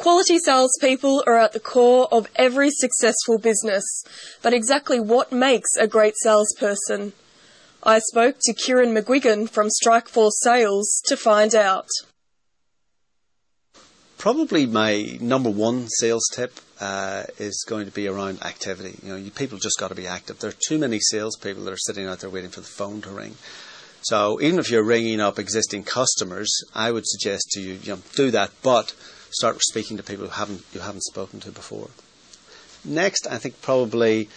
Quality salespeople are at the core of every successful business, but exactly what makes a great salesperson? I spoke to Kieran McGuigan from Strikeforce Sales to find out. Probably my number one sales tip is going to be around activity. People just got to be active. There are too many salespeople that are sitting out there waiting for the phone to ring. So even if you're ringing up existing customers, I would suggest to you, do that, but start speaking to people you haven't spoken to before. Next, I think probably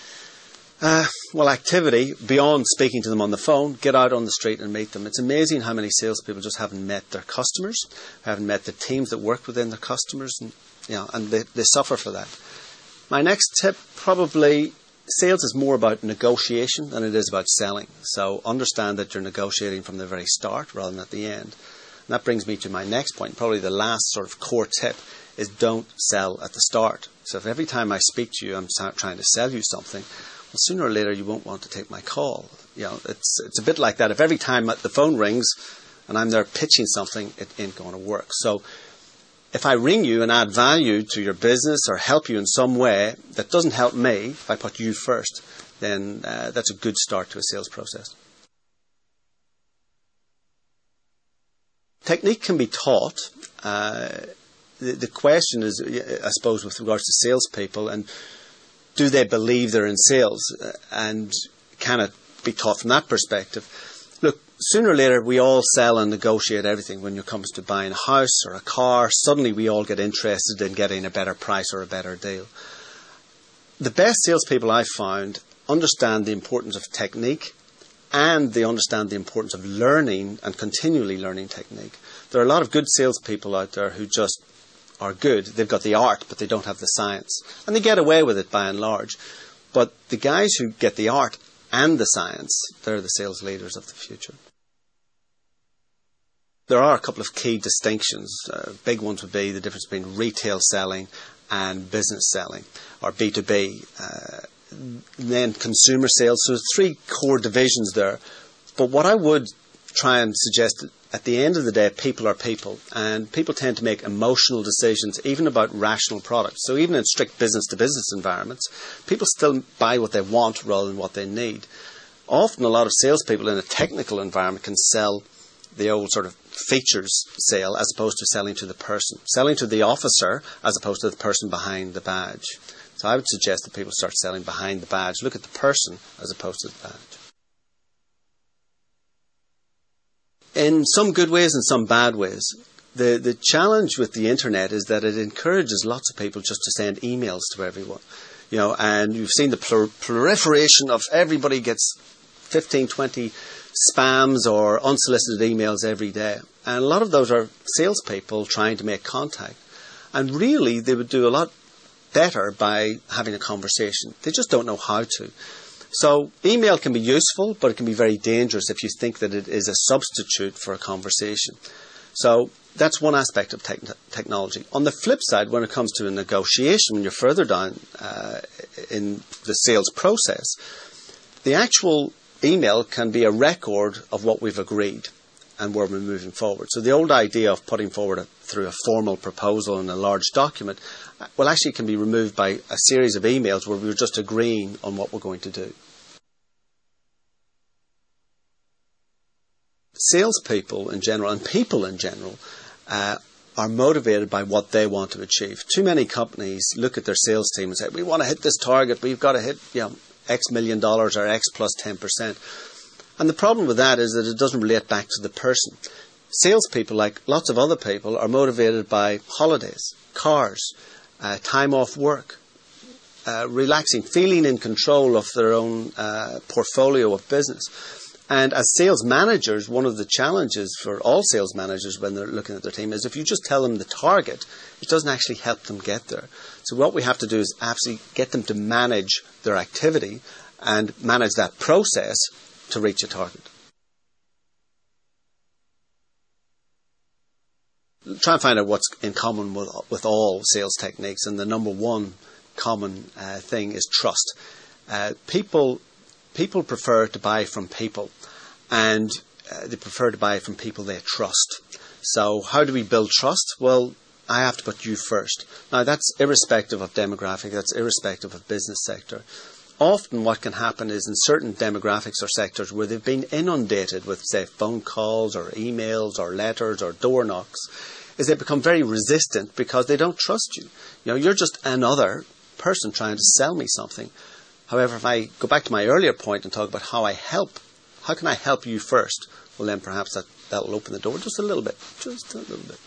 activity, beyond speaking to them on the phone, get out on the street and meet them. It's amazing how many salespeople just haven't met their customers, haven't met the teams that work within their customers, and they suffer for that. My next tip, probably, sales is more about negotiation than it is about selling. So understand that you're negotiating from the very start rather than at the end. And that brings me to my next point, probably the last sort of core tip, is don't sell at the start. So if every time I speak to you I'm trying to sell you something, well, sooner or later you won't want to take my call. It's a bit like that. If every time the phone rings and I'm there pitching something, it ain't going to work. So if I ring you and add value to your business or help you in some way that doesn't help me, if I put you first, then that's a good start to a sales process. Technique can be taught. The question is, I suppose, with regards to salespeople, and do they believe they're in sales? And can it be taught from that perspective? Look, sooner or later we all sell and negotiate everything. When it comes to buying a house or a car, suddenly we all get interested in getting a better price or a better deal. The best salespeople I've found understand the importance of technique, and they understand the importance of learning and continually learning technique. There are a lot of good salespeople out there who just are good. They've got the art, but they don't have the science. And they get away with it by and large. But the guys who get the art and the science, they're the sales leaders of the future. There are a couple of key distinctions. Big ones would be the difference between retail selling and business selling, or B2B. Then consumer sales. So there's three core divisions there. But what I would try and suggest, at the end of the day, people are people, and people tend to make emotional decisions even about rational products. So even in strict business-to-business environments, people still buy what they want rather than what they need. Often a lot of salespeople in a technical environment can sell the old sort of features sale as opposed to selling to the person, selling to the officer as opposed to the person behind the badge. So I would suggest that people start selling behind the badge. Look at the person as opposed to the badge. In some good ways and some bad ways. The challenge with the internet is that it encourages lots of people just to send emails to everyone. And you've seen the proliferation of everybody gets 15, 20 spams or unsolicited emails every day. And a lot of those are salespeople trying to make contact. And really, they would do a lot better by having a conversation. They just don't know how to. So email can be useful, but it can be very dangerous if you think that it is a substitute for a conversation. So that's one aspect of technology. On the flip side, when it comes to a negotiation, when you're further down in the sales process, the actual email can be a record of what we've agreed and where we're moving forward. So the old idea of putting forward through a formal proposal in a large document, well, actually can be removed by a series of emails where we're just agreeing on what we're going to do. Salespeople in general, and people in general, are motivated by what they want to achieve. Too many companies look at their sales team and say, we want to hit this target, we've got to hit X million dollars or X plus 10%. And the problem with that is that it doesn't relate back to the person. Salespeople, like lots of other people, are motivated by holidays, cars, time off work, relaxing, feeling in control of their own portfolio of business. And as sales managers, one of the challenges for all sales managers when they're looking at their team is if you just tell them the target, it doesn't actually help them get there. So what we have to do is absolutely get them to manage their activity and manage that process to reach a target. Try and find out what's in common with all sales techniques, and the number one common thing is trust. People prefer to buy from people, and they prefer to buy from people they trust. So how do we build trust? Well, I have to put you first. Now, that's irrespective of demographic, that's irrespective of business sector. Often what can happen is in certain demographics or sectors where they've been inundated with, say, phone calls or emails or letters or door knocks, is they become very resistant because they don't trust you. You know, you're just another person trying to sell me something. However, if I go back to my earlier point and talk about how can I help you first? Well, then perhaps that will open the door just a little bit. Just a little bit.